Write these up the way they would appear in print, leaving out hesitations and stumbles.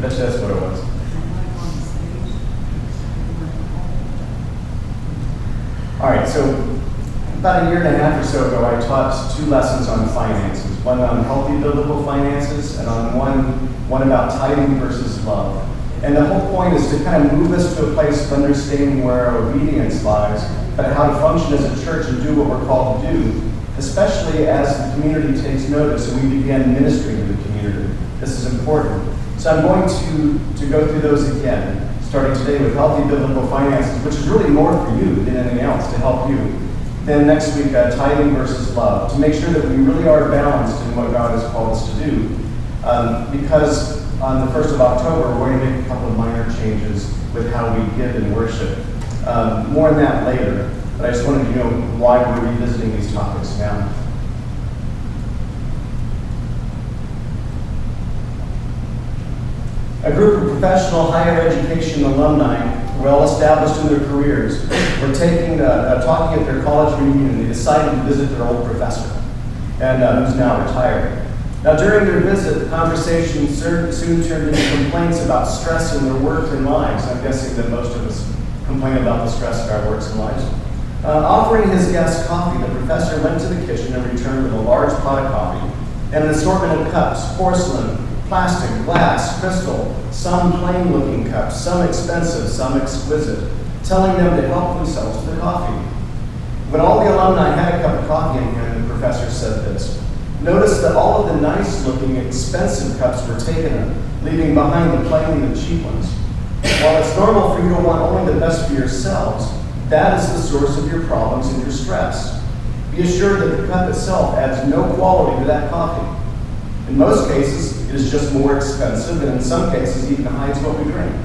bet you that's what it was. All right, so about a year and a half or so ago, I taught 2 lessons on finances. One on healthy biblical finances, and on one about tithing versus love. And the whole point is to kind of move us to a place of understanding where our obedience lies, but how to function as a church and do what we're called to do, especially as the community takes notice and we begin ministering to the community. This is important. So I'm going to go through those again, starting today with healthy biblical finances, which is really more for you than anything else, to help you. Then next week, tithing versus love, to make sure that we really are balanced in what God has called us to do. Because on the 1st of October, we're going to make a couple of minor changes with how we give and worship. More on that later, but I just wanted you to know why we're revisiting these topics now. A group of professional higher education alumni, well established in their careers, were talking at their college reunion, and they decided to visit their old professor, and who's now retired. Now, during their visit, the conversation soon turned into complaints about stress in their work and lives. I'm guessing that most of us complain about the stress of our works and lives. Offering his guests coffee, the professor went to the kitchen and returned with a large pot of coffee and an assortment of cups, porcelain, plastic, glass, crystal, some plain-looking cups, some expensive, some exquisite, telling them to help themselves to the coffee. When all the alumni had a cup of coffee in hand, the professor said this: "Notice that all of the nice-looking, expensive cups were taken, leaving behind the plain and the cheap ones. While it's normal for you to want only the best for yourselves, that is the source of your problems and your stress. Be assured that the cup itself adds no quality to that coffee. In most cases, it is just more expensive, and in some cases, even hides what we drink.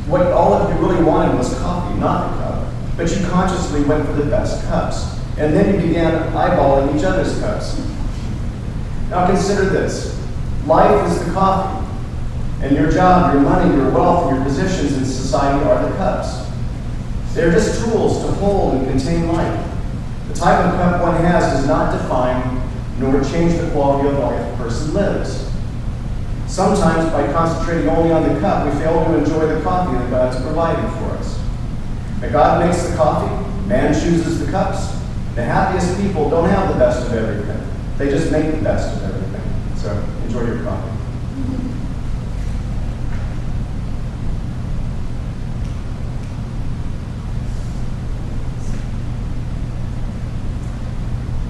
What all of you really wanted was coffee, not the cup, but you consciously went for the best cups, and then you began eyeballing each other's cups. Now consider this. Life is the coffee, and your job, your money, your wealth, your positions in society are the cups. They're just tools to hold and contain life. The type of cup one has does not define nor change the quality of life a person lives. Sometimes, by concentrating only on the cup, we fail to enjoy the coffee that God's provided for us. But God makes the coffee, man chooses the cups. The happiest people don't have the best of everything. They just make the best of everything. So, enjoy your coffee.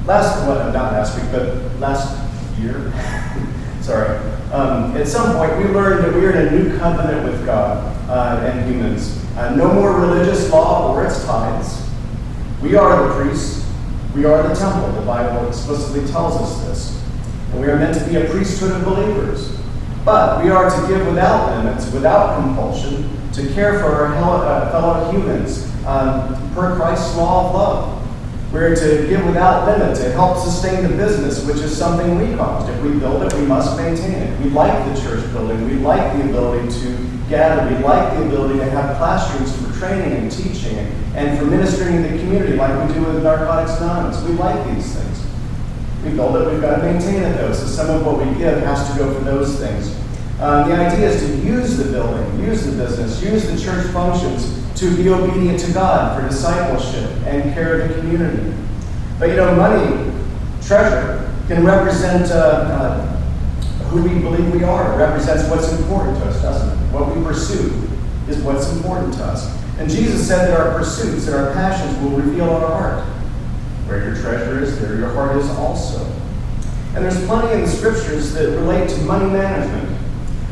Not last week, but last year, sorry. At some point, we learned that we are in a new covenant with God and humans. No more religious law or its tithes. We are the priests. We are the temple. The Bible explicitly tells us this. And we are meant to be a priesthood of believers. But we are to give without limits, without compulsion, to care for our fellow humans per Christ's law of love. We're to give without limit to help sustain the business, which is something we caused. If we build it, we must maintain it. We like the church building. We like the ability to gather. We like the ability to have classrooms for training and teaching and for ministering in the community like we do with Narcotics Anonymous. We like these things. We build it, we've got to maintain it though. So some of what we give has to go for those things. The idea is to use the building, use the business, use the church functions to be obedient to God for discipleship and care of the community. But money, treasure, can represent who we believe we are. It represents what's important to us, doesn't it? What we pursue is what's important to us. And Jesus said that our pursuits and our passions will reveal our heart. Where your treasure is, there your heart is also. And there's plenty in the scriptures that relate to money management.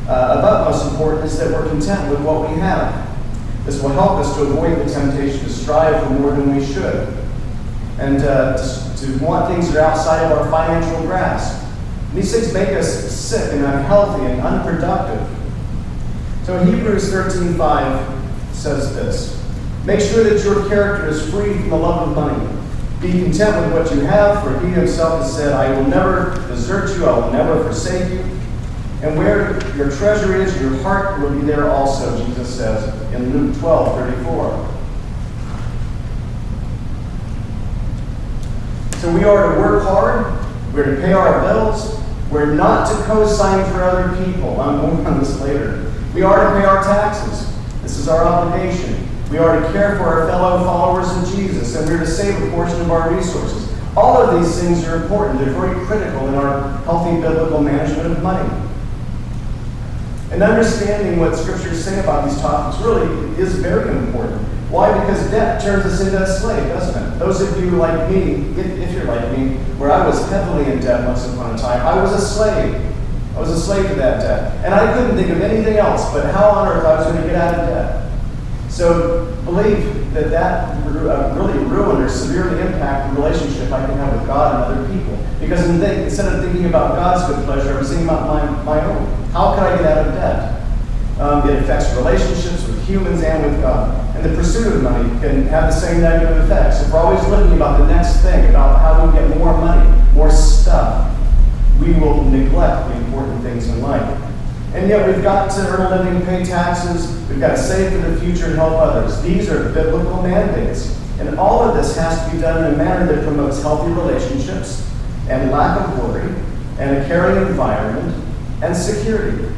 Of utmost importance is that we're content with what we have. This will help us to avoid the temptation to strive for more than we should, and to want things that are outside of our financial grasp. And these things make us sick and unhealthy and unproductive. So Hebrews 13:5 says this: "Make sure that your character is free from the love of money. Be content with what you have, for he himself has said, I will never desert you, I will never forsake you. And where your treasure is, your heart will be there also," Jesus says in Luke 12:34. So we are to work hard, we're to pay our bills, We're not to co-sign for other people. I'm more on this later. We are to pay our taxes. This is our obligation. We are to care for our fellow followers of Jesus, and we're to save a portion of our resources. All of these things are important. They're very critical in our healthy biblical management of money. And understanding what scriptures say about these topics really is very important. Why? Because debt turns us into a slave, doesn't it? Those of you like me, if you're like me, where I was heavily in debt once upon a time, I was a slave. I was a slave to that debt. And I couldn't think of anything else but how on earth I was going to get out of debt. So believe that really ruined or severely impacted the relationship I can have with God and other people. Because instead of thinking about God's good pleasure, I was thinking about my own. How can I get out of debt? It affects relationships with humans and with God. And the pursuit of money can have the same negative effects. If we're always looking about the next thing, about how we get more money, more stuff, we will neglect the important things in life. And yet we've got to earn a living, pay taxes, we've got to save for the future and help others. These are biblical mandates. And all of this has to be done in a manner that promotes healthy relationships and lack of worry and a caring environment and security.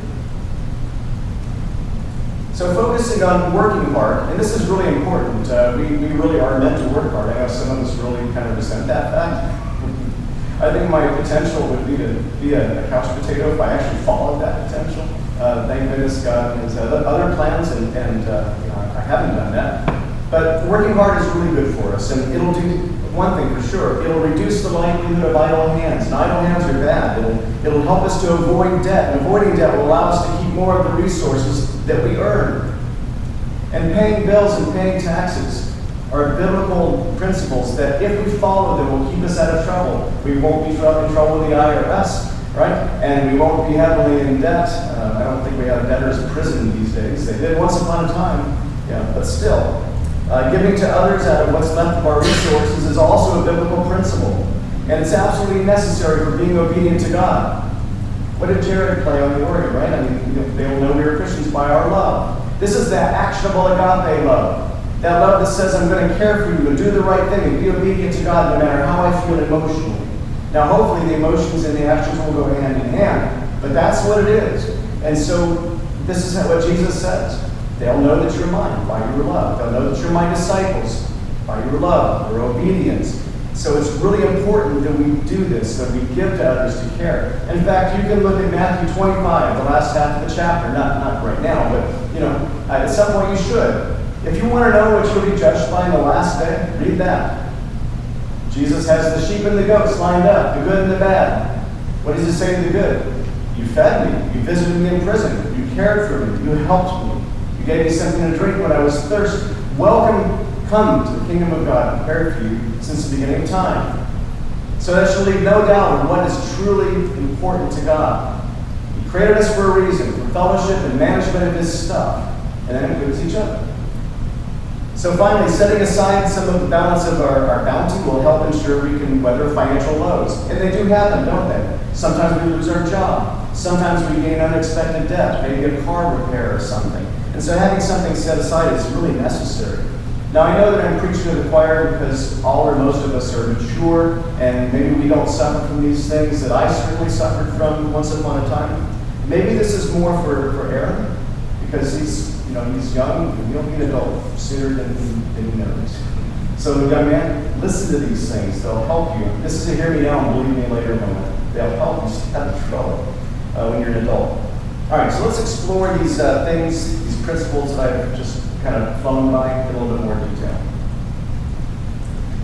So focusing on working hard, and this is really important. We really are meant to work hard. I know some of us really kind of resent that fact. I think my potential would be to be a couch potato if I actually followed that potential. Thank goodness God has other plans, and I haven't done that. But working hard is really good for us, and it'll do one thing for sure. It'll reduce the likelihood of idle hands, and idle hands are bad. It'll help us to avoid debt, and avoiding debt will allow us to keep more of the resources that we earn. And paying bills and paying taxes are biblical principles that if we follow them will keep us out of trouble. We won't be in trouble with the IRS, right? And we won't be heavily in debt. I don't think we have debtors prison these days. They did once upon a time, but still. Giving to others out of what's left of our resources is also a biblical principle. And it's absolutely necessary for being obedient to God. What did Jared play on the organ, right? I mean, they will know we are Christians by our love. This is that actionable agape love. That love that says, I'm going to care for you and do the right thing and be obedient to God no matter how I feel emotionally. Now, hopefully the emotions and the actions will go hand in hand, but that's what it is. And so this is what Jesus says. They'll know that you're mine by your love. They'll know that you're my disciples by your love, your obedience. So it's really important that we do this, that we give to others to care. In fact, you can look at Matthew 25, the last half of the chapter. Not right now, but at some point you should. If you want to know what you'll be judged by in the last day, read that. Jesus has the sheep and the goats lined up, the good and the bad. What does he say to the good? You fed me. You visited me in prison. You cared for me. You helped me. You gave me something to drink when I was thirsty. Welcome, come to the kingdom of God prepared for you since the beginning of time. So that shall leave no doubt of what is truly important to God. He created us for a reason, for fellowship and management of his stuff, and that includes each other. So finally, setting aside some of the balance of our bounty will help ensure we can weather financial lows. And they do happen, don't they? Sometimes we lose our job. Sometimes we gain unexpected debt, maybe a car repair or something. And so having something set aside is really necessary. Now, I know that I'm preaching to the choir because all or most of us are mature, and maybe we don't suffer from these things that I certainly suffered from once upon a time. Maybe this is more for Aaron, because he's young, and he'll be an adult sooner than he knows. So, young man, listen to these things. They'll help you. This is a hear me now and believe me later moment. They'll help you stay out of trouble when you're an adult. All right, so let's explore these things, these principles that I've just kind of flown by in a little bit more detail.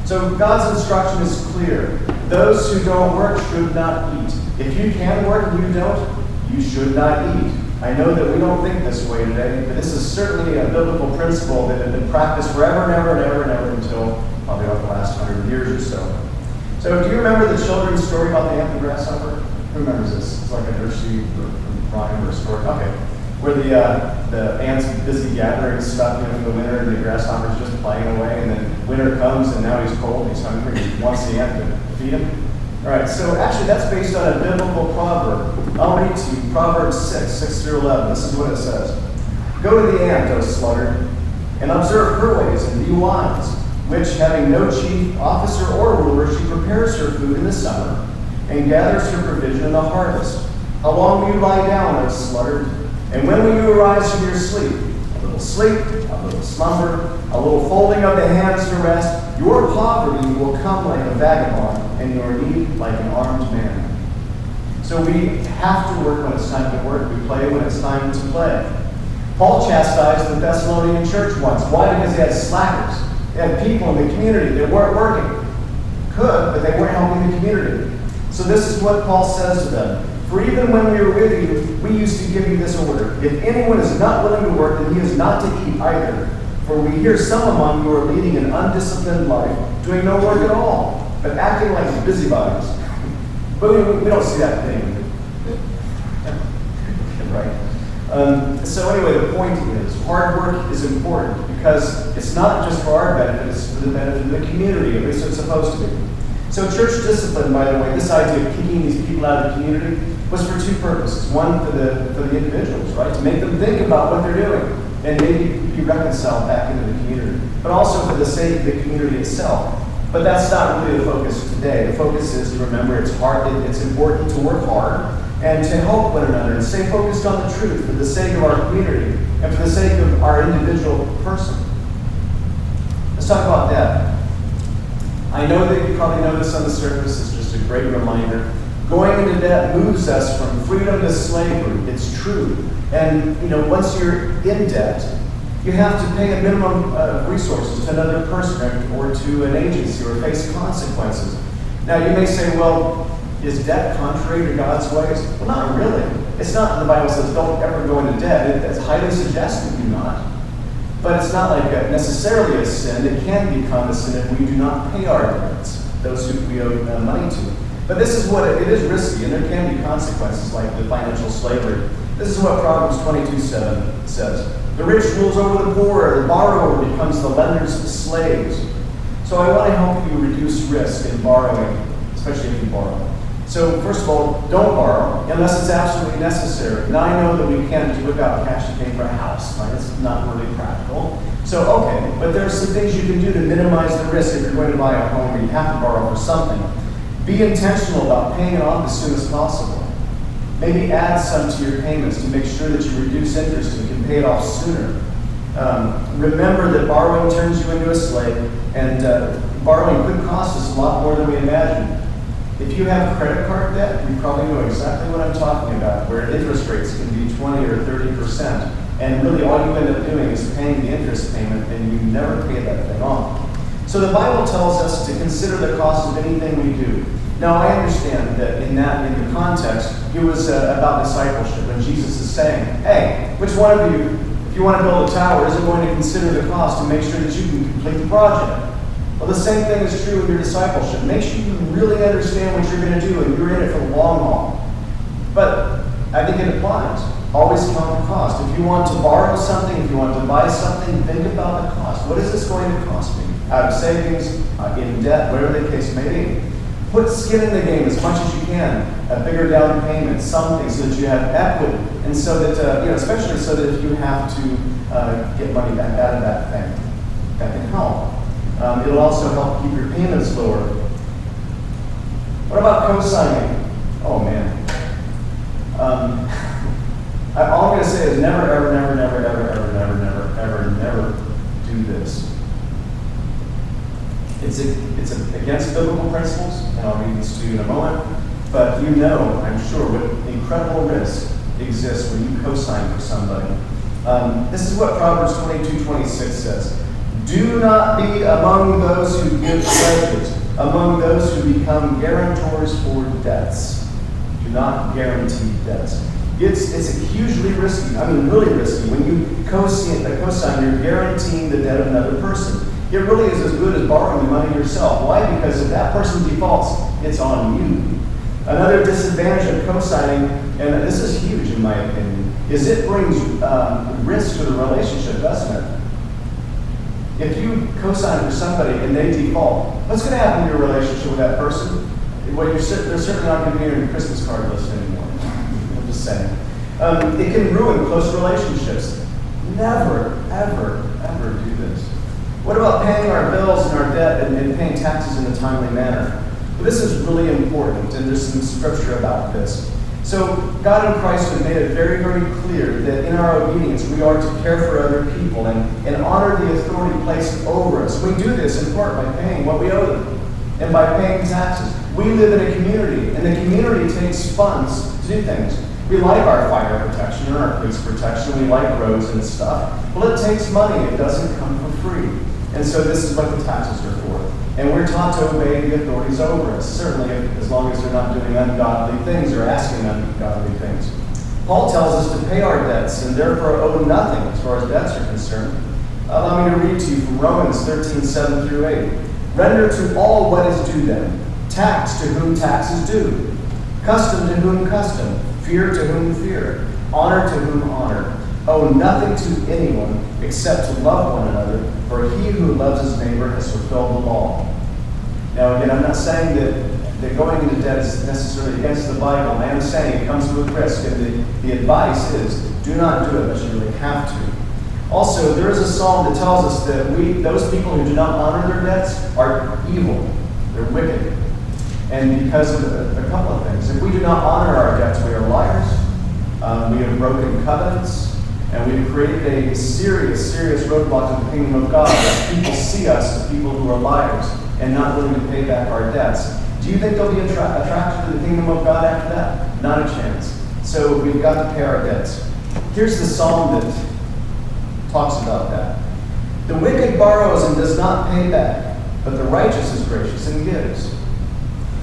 So God's instruction is clear. Those who don't work should not eat. If you can work and you don't, you should not eat. I know that we don't think this way today, but this is certainly a biblical principle that has been practiced forever and ever and ever and ever until probably about the last 100 years or so. So do you remember the children's story about the ant and the grasshopper? Who remembers this? It's like a nursery rhyme or a story. Okay. Where the ant's busy gathering stuff for the winter, and the grasshopper's just playing away, and then winter comes, and now he's cold, he's hungry, he wants the ant to feed him. All right, so actually that's based on a biblical proverb. I'll read to you Proverbs 6 through 11. This is what it says. Go to the ant, O sluggard, and observe her ways, and be wise, which, having no chief, officer, or ruler, she prepares her food in the summer, and gathers her provision in the harvest. How long will you lie down, O sluggard? And when will you arise from your sleep? A little sleep, a little slumber, a little folding of the hands to rest. Your poverty will come like a vagabond, and your need like an armed man. So we have to work when it's time to work. We play when it's time to play. Paul chastised the Thessalonian church once. Why? Because they had slackers. They had people in the community that weren't working. Could, but they weren't helping the community. So this is what Paul says to them. For even when we were with you, we used to give you this order. If anyone is not willing to work, then he is not to eat either. For we hear some among you are leading an undisciplined life, doing no work at all, but acting like busybodies. But we don't see that thing. Right? So anyway, the point is, hard work is important because it's not just for our benefit, it's for the benefit of the community, at least it's supposed to be. So church discipline, by the way, this idea of kicking these people out of the community was for two purposes. One, for the individuals, right? To make them think about what they're doing and maybe be reconciled back into the community. But also for the sake of the community itself. But that's not really the focus today. The focus is to remember it's important to work hard and to help one another and stay focused on the truth for the sake of our community and for the sake of our individual person. Let's talk about debt. I know that you probably know this on the surface. It's just a great reminder. Going into debt moves us from freedom to slavery. It's true. And once you're in debt, you have to pay a minimum of resources to another person or to an agency or face consequences. Now you may say, well, is debt contrary to God's ways? Well, not really. It's not, the Bible says, don't ever go into debt. It's highly suggested you not. But it's not like necessarily a sin. It can become a sin if we do not pay our debts, those who we owe money to. But this is what it is risky, and there can be consequences like the financial slavery. This is what Proverbs 22:7 says. The rich rules over the poor, the borrower becomes the lender's slaves. So I want to help you reduce risk in borrowing, especially if you borrow. So first of all, don't borrow unless it's absolutely necessary. Now I know that we can't whip out cash to pay for a house, right? It's not really practical. So okay, but there are some things you can do to minimize the risk if you're going to buy a home or you have to borrow for something. Be intentional about paying it off as soon as possible. Maybe add some to your payments to make sure that you reduce interest and can pay it off sooner. Remember that borrowing turns you into a slave, and borrowing could cost us a lot more than we imagine. If you have credit card debt, you probably know exactly what I'm talking about, where interest rates can be 20 or 30%, and really all you end up doing is paying the interest payment, and you never pay that thing off. So the Bible tells us to consider the cost of anything we do. Now I understand that in the context, it was about discipleship, and Jesus is saying, hey, which one of you, if you want to build a tower, isn't going to consider the cost to make sure that you can complete the project? Well, the same thing is true with your discipleship. Make sure you really understand what you're going to do and you're in it for the long haul. But I think it applies. Always count the cost. If you want to borrow something, if you want to buy something, think about the cost. What is this going to cost me? Out of savings, in debt, whatever the case may be. Put skin in the game as much as you can. A bigger down payment, something, so that you have equity, and so that especially so that if you have to get money back out of that thing, that can help. It'll also help keep your payments lower. What about co-signing? Oh man. All I'm going to say is never, ever, never, never, ever, ever, never, never, ever, never do this. It's against biblical principles, and I'll read this to you in a moment. But you know, I'm sure, what incredible risk exists when you co-sign for somebody. This is what Proverbs 22:26 says. Do not be among those who give pledges, among those who become guarantors for debts. Do not guarantee debts. It's hugely risky, really risky. When you co-sign, you're guaranteeing the debt of another person. It really is as good as borrowing the money yourself. Why? Because if that person defaults, it's on you. Another disadvantage of co-signing, and this is huge in my opinion, is it brings risk to the relationship, doesn't it? If you co-sign for somebody and they default, what's going to happen to your relationship with that person? Well, they're certainly not going to be on your Christmas card list anymore. I'm just saying. It can ruin close relationships. Never, ever, ever do this. What about paying our bills and our debt and paying taxes in a timely manner? But this is really important, and there's some scripture about this. So God in Christ has made it very, very clear that in our obedience we are to care for other people and honor the authority placed over us. We do this in part by paying what we owe them and by paying taxes. We live in a community, and the community takes funds to do things. We like our fire protection and our police protection. We like roads and stuff. Well, it takes money. It doesn't come for free. And so this is what the taxes are for. And we're taught to obey the authorities over us, certainly as long as they're not doing ungodly things or asking ungodly things. Paul tells us to pay our debts and therefore owe nothing as far as debts are concerned. Allow me to read to you from Romans 13:7 through 8. Render to all what is due them. Tax to whom tax is due. Custom to whom custom. Fear to whom fear. Honor to whom honor. Owe nothing to anyone except to love one another, for he who loves his neighbor has fulfilled the law. Now again, I'm not saying that going into debt is necessarily against the Bible. I am saying it comes with risk, and the advice is do not do it unless you really have to. Also, there is a psalm that tells us that those people who do not honor their debts are evil. They're wicked. And because of a couple of things. If we do not honor our debts, we are liars. We have broken covenants. And we've created a serious, serious roadblock to the kingdom of God as people see us as people who are liars and not willing to pay back our debts. Do you think they'll be attracted to the kingdom of God after that? Not a chance. So we've got to pay our debts. Here's the psalm that talks about that. The wicked borrows and does not pay back, but the righteous is gracious and gives.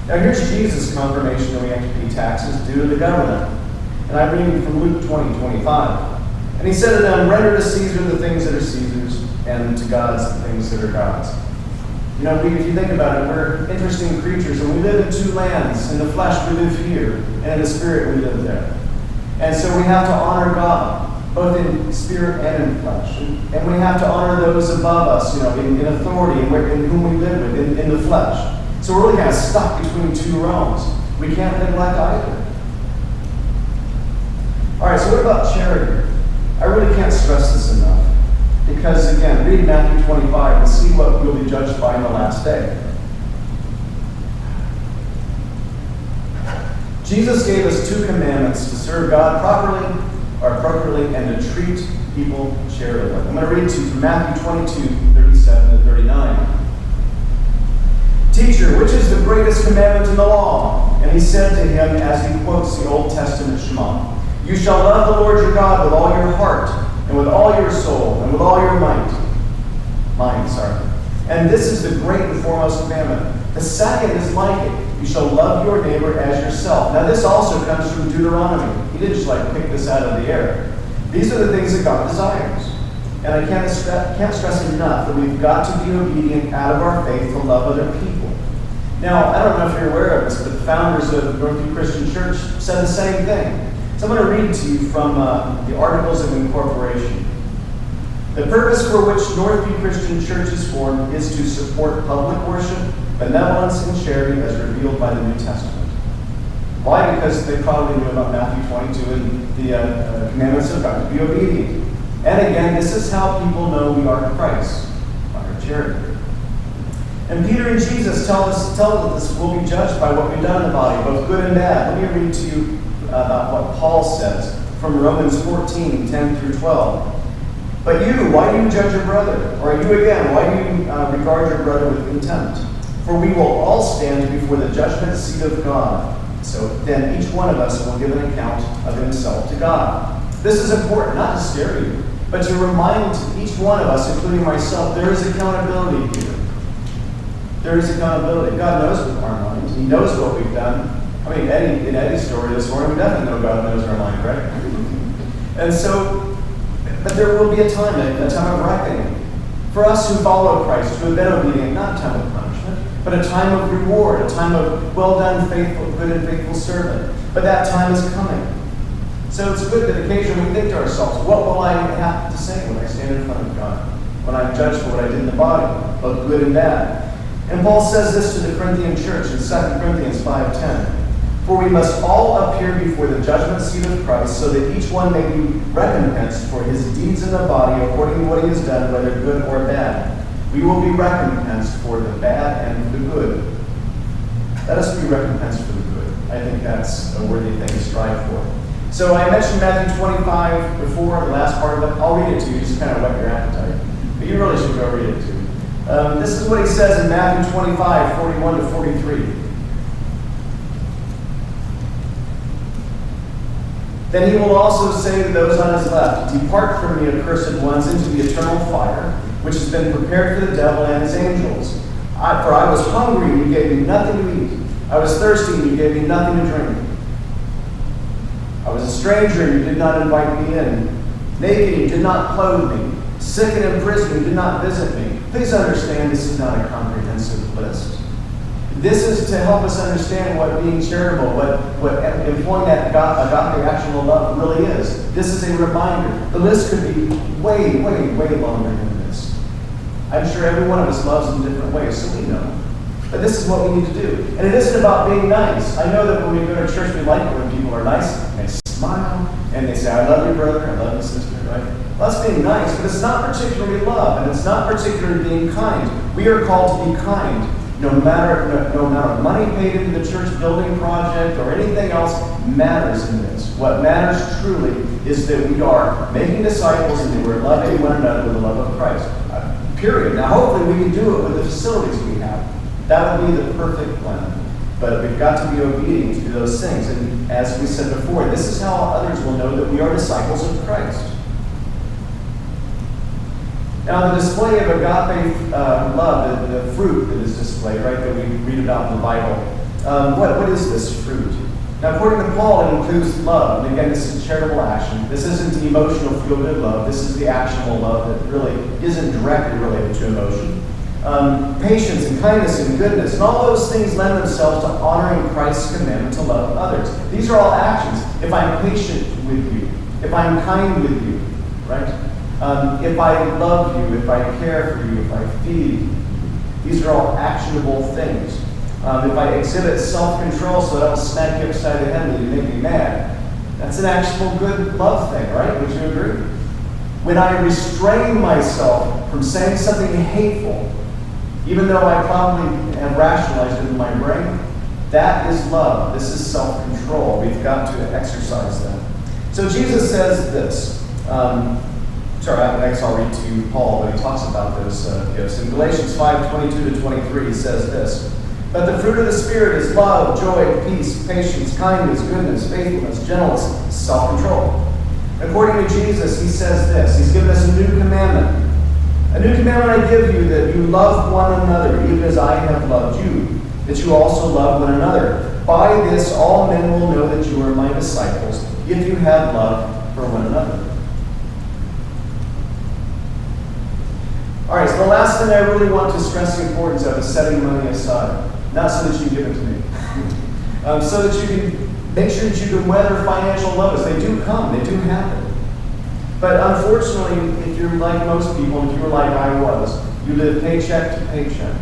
Now here's Jesus' confirmation that we have to pay taxes due to the government. And I'm reading from Luke 20:25. And he said to them, render to Caesar the things that are Caesar's, and to God's the things that are God's. You know, if you think about it, we're interesting creatures, and we live in two lands. In the flesh, we live here, and in the spirit, we live there. And so we have to honor God, both in spirit and in flesh. And we have to honor those above us, in authority, and in whom we live with, in the flesh. So we're really kind of stuck between two realms. We can't neglect either. All right, so what about charity? I really can't stress this enough. Because, again, read Matthew 25 and see what we'll be judged by in the last day. Jesus gave us two commandments: to serve God properly or appropriately, and to treat people charitably. I'm going to read to you from Matthew 22:37 to 39. Teacher, which is the greatest commandment in the law? And he said to him, as he quotes the Old Testament Shema, you shall love the Lord your God with all your heart, and with all your soul, and with all your mind. And this is the great and foremost commandment. The second is like it. You shall love your neighbor as yourself. Now this also comes from Deuteronomy. He didn't just pick this out of the air. These are the things that God desires. And I can't stress enough that we've got to be obedient out of our faith to love other people. Now, I don't know if you're aware of this, but the founders of Northview Christian Church said the same thing. So I'm going to read to you from the Articles of Incorporation. The purpose for which Northview Christian Church is formed is to support public worship, benevolence, and charity as revealed by the New Testament. Why? Because they probably knew about Matthew 22 and the commandments of God to be obedient. And again, this is how people know we are in Christ, by our charity. And Peter and Jesus tell us we'll be judged by what we've done in the body, both good and bad. Let me read to you about what Paul says from Romans 14:10 through 12. But you, why do you judge your brother? Or you again, why do you regard your brother with contempt? For we will all stand before the judgment seat of God. So then each one of us will give an account of himself to God. This is important, not to scare you, but to remind each one of us, including myself, there is accountability here. There is accountability. God knows our minds. He knows what we've done. I mean, in Eddie's story this morning, we definitely know God knows our mind, right? And so, but there will be a time of reckoning. For us who follow Christ, who have been obedient, not a time of punishment, but a time of reward, a time of well done, faithful, good and faithful servant. But that time is coming. So it's good that occasionally we think to ourselves, what will I have to say when I stand in front of God? When I'm judged for what I did in the body, both good and bad. And Paul says this to the Corinthian church in 2 Corinthians 5:10. For we must all appear before the judgment seat of Christ, so that each one may be recompensed for his deeds in the body according to what he has done, whether good or bad. We will be recompensed for the bad and the good. that's a worthy thing to strive for. So I mentioned Matthew 25 before, the last part of it. I'll read it to you, just kind of whet your appetite. But you really should go read it too. This is what he says in Matthew 25, 41 to 43. Then he will also say to those on his left, "Depart from me, accursed ones, into the eternal fire, which has been prepared for the devil and his angels. For I was hungry, and you gave me nothing to eat. I was thirsty, and you gave me nothing to drink. I was a stranger, and you did not invite me in. Naked, and you did not clothe me. Sick and in prison, and you did not visit me." Please understand, this is not a comprehensive list. This is to help us understand what being charitable, what employing that agape actual love really is. This is a reminder. The list could be way, way, way longer than this. I'm sure every one of us loves in different ways, so we know. But this is what we need to do. And it isn't about being nice. I know that when we go to church, we like it when people are nice, and they smile, and they say, "I love you, brother, I love you, sister," right? Well, that's being nice, but it's not particularly love, and it's not particularly being kind. We are called to be kind. No amount of money paid into the church building project or anything else matters in this. What matters truly is that we are making disciples and that we're loving one another with the love of Christ. Period. Now, hopefully we can do it with the facilities we have. That would be the perfect plan. But we've got to be obedient to those things. And as we said before, this is how others will know that we are disciples of Christ. Now, the display of agape love, the fruit that is displayed, right, that we read about in the Bible, what is this fruit? Now, according to Paul, it includes love. And again, this is charitable action. This isn't the emotional feel-good love. This is the actionable love that really isn't directly related to emotion. Patience and kindness and goodness, and all those things lend themselves to honoring Christ's commandment to love others. These are all actions. If I'm patient with you, if I'm kind with you, right? If I love you, if I care for you, if I feed you, these are all actionable things. If I exhibit self-control so that I don't smack you upside the head when you make me mad, that's an actual good love thing, right? Would you agree? When I restrain myself from saying something hateful, even though I probably have rationalized it in my brain, that is love. This is self-control. We've got to exercise that. So Jesus says this. Next I'll read to Paul when he talks about those gifts. In Galatians 5:22 to 23, he says this: "But the fruit of the Spirit is love, joy, peace, patience, kindness, goodness, faithfulness, gentleness, self-control." According to Jesus, he says this. He's given us a new commandment. "A new commandment I give you, that you love one another, even as I have loved you, that you also love one another. By this all men will know that you are my disciples, if you have love for one another." All right, so the last thing I really want to stress the importance of is setting money aside. Not so that you give it to me. So that you can make sure that you can weather financial lows. They do come, they do happen. But unfortunately, if you're like most people, and if you were like I was, you live paycheck to paycheck.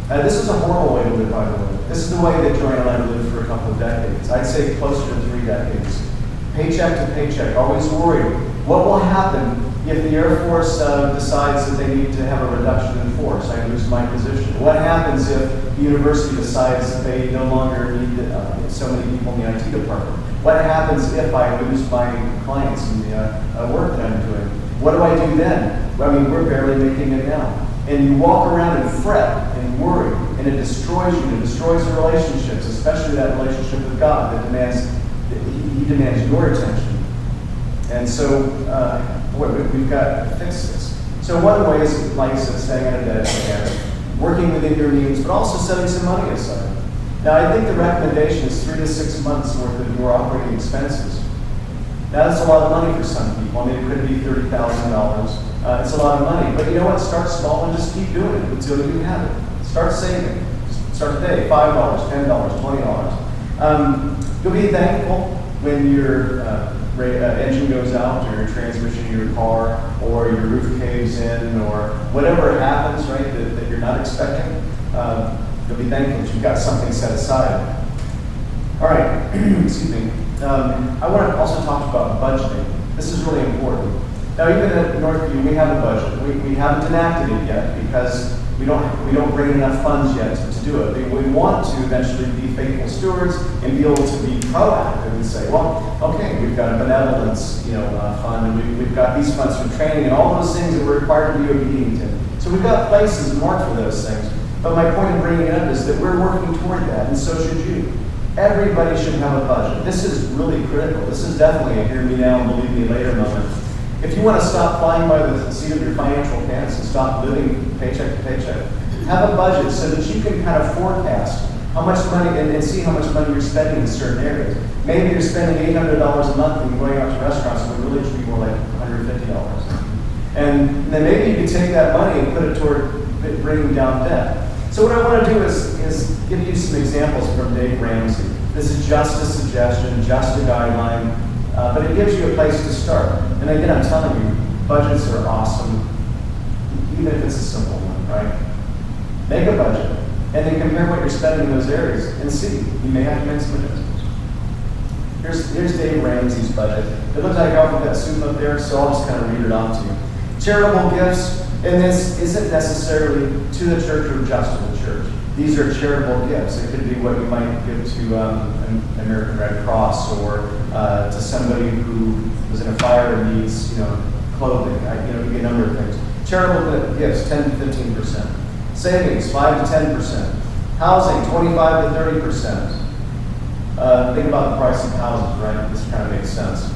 This is a horrible way to live, by the way. This is the way that Joanne and I lived for a couple of decades. I'd say closer to 3 decades. Paycheck to paycheck, always worried. What will happen if the Air Force decides that they need to have a reduction in force? I lose my position. What happens if the university decides that they no longer need so many people in the IT department? What happens if I lose my clients in the work that I'm doing? What do I do then? I mean, we're barely making it now. And you walk around and fret and worry, and it destroys you. It destroys the relationships, especially that relationship with God that demands, He demands your attention. And so we've got to fix this. So one way is, like I said, staying out of debt again, working within your means, but also setting some money aside. Now, I think the recommendation is 3 to 6 months worth of your operating expenses. Now, that's a lot of money for some people. I mean, it could be $30,000. It's a lot of money. But you know what? Start small and just keep doing it until you have it. Start saving. Just start today. $5, $10, $20. You'll be thankful when your engine goes out, or your transmission in your car, or your roof caves in, or whatever happens, right, that you're not expecting. You'll be thankful that you've got something set aside. All right, excuse me. I want to also talk about budgeting. This is really important. Now, even at Northview, we have a budget. We haven't enacted it yet because We don't bring enough funds yet to do it. We want to eventually be faithful stewards and be able to be proactive and say, well, okay, we've got a benevolence, fund, and we've got these funds for training and all those things that we're required to be obedient to. So we've got places marked for those things. But my point in bringing it up is that we're working toward that, and so should you. Everybody should have a budget. This is really critical. This is definitely a hear me now and believe me later moment. If you want to stop flying by the seat of your financial pants and stop living paycheck to paycheck, have a budget so that you can kind of forecast how much money and see how much money you're spending in certain areas. Maybe you're spending $800 a month and going out to restaurants when really it should be more like $150. And then maybe you can take that money and put it toward bringing down debt. So what I want to do is give you some examples from Dave Ramsey. This is just a suggestion, just a guideline, but it gives you a place to start. And again, I'm telling you, budgets are awesome, even if it's a simple one, right? Make a budget, and then compare what you're spending in those areas, and see. You may have to make some adjustments. Here's Dave Ramsey's budget. It looks like alphabet soup up there, so I'll just kind of read it off to you. Charitable gifts, and this isn't necessarily to the church or just to the church. These are charitable gifts. It could be what you might give to American Red Cross or to somebody who was in a fire and needs, clothing. It could be a number of things. Charitable gifts, 10 to 15%. Savings, 5 to 10%. Housing, 25 to 30%. Think about the price of houses, right? This kind of makes sense.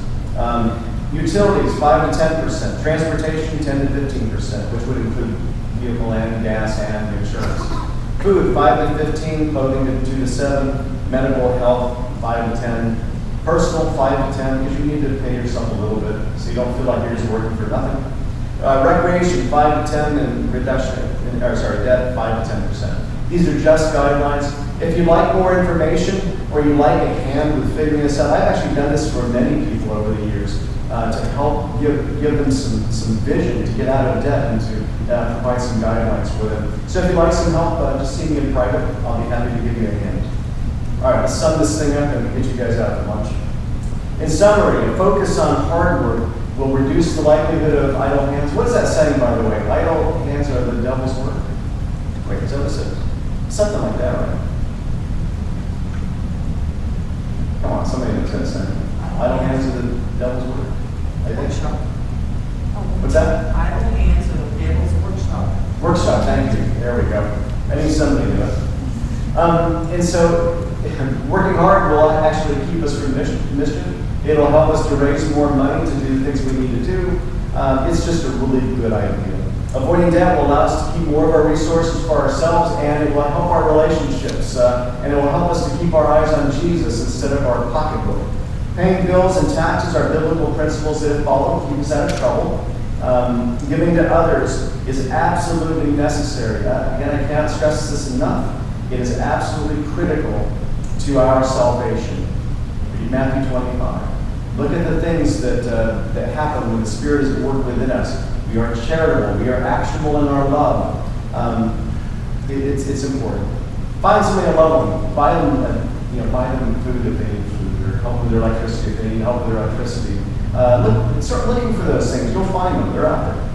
Utilities, 5 to 10%. Transportation, 10 to 15%, which would include vehicle and gas and insurance. Food, 5 to 15, clothing 2 to 7, medical health, 5 to 10, personal, 5 to 10, because you need to pay yourself a little bit so you don't feel like you're just working for nothing. Recreation, 5 to 10, and debt, 5 to 10%. These are just guidelines. If you'd like more information or you'd like a hand with figuring this out, I've actually done this for many people over the years to help give them some vision to get out of debt and to provide some guidelines for them. So if you'd like some help, just see me in private. I'll be happy to give you a hand. All right, let's sum this thing up and get you guys out for lunch. In summary, a focus on hard work will reduce the likelihood of idle hands. What is that saying, by the way? Idle hands are the devil's work. Wait, is that what it says? Something like that, right? Come on, somebody knows that saying. Idle hands are the devil's work. I think. What's that? Idle hands are the devil's workshop. Workshop, thank you. There we go. I need somebody to do it. And so, working hard will actually keep us from mischief. It'll help us to raise more money to do the things we need to do. It's just a really good idea. Avoiding debt will allow us to keep more of our resources for ourselves, and it will help our relationships, and it will help us to keep our eyes on Jesus instead of our pocketbook. Paying bills and taxes are biblical principles that, if followed, keep us out of trouble. Giving to others is absolutely necessary. Again, I can't stress this enough. It is absolutely critical to our salvation. Read Matthew 25. Look at the things that happen when the Spirit is at work within us. We are charitable. We are actionable in our love. It's important. Find somebody to love them. Buy them food if they need food, or help with their electricity if they need help with their electricity. Start looking for those things. You'll find them. They're out there.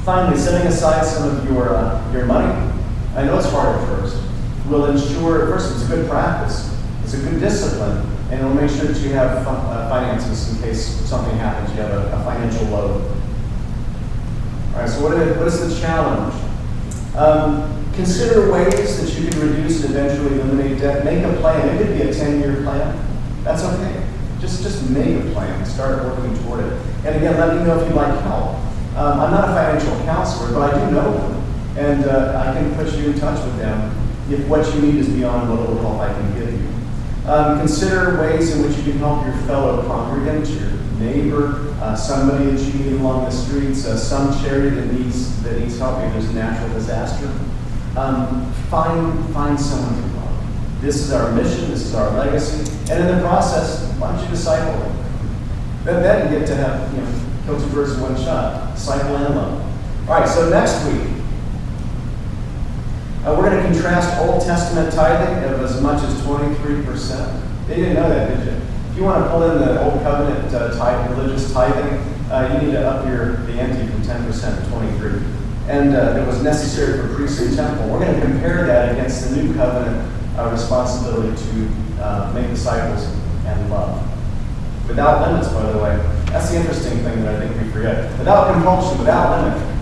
Finally, setting aside some of your money. I know it's hard at first. Will ensure, first, it's a good practice. It's a good discipline. And it'll make sure that you have finances in case something happens. You have a financial load. All right, so what is the challenge? Consider ways that you can reduce and eventually eliminate debt. Make a plan. It could be a 10-year plan. That's okay. Just make a plan and start working toward it. And again, let me know if you'd like help. I'm not a financial counselor, but I do know them. And I can put you in touch with them if what you need is beyond what little help I can give you. Consider ways in which you can help your fellow congregant, your neighbor, somebody that you meet along the streets, some charity that needs help if there's a natural disaster. Find someone to love. This is our mission. This is our legacy. And in the process, why don't you disciple them? Then you get to have kill two birds with one shot. Disciple and love. All right. So next week, we're going to contrast Old Testament tithing of as much as 23%. They didn't know that, did you? If you want to pull in the Old Covenant religious tithing, you need to up the ante from 10% to 23%. and that was necessary for priests and temple. We're going to compare that against the new covenant responsibility to make disciples and love. Without limits, by the way. That's the interesting thing that I think we forget. Without compulsion, without limit.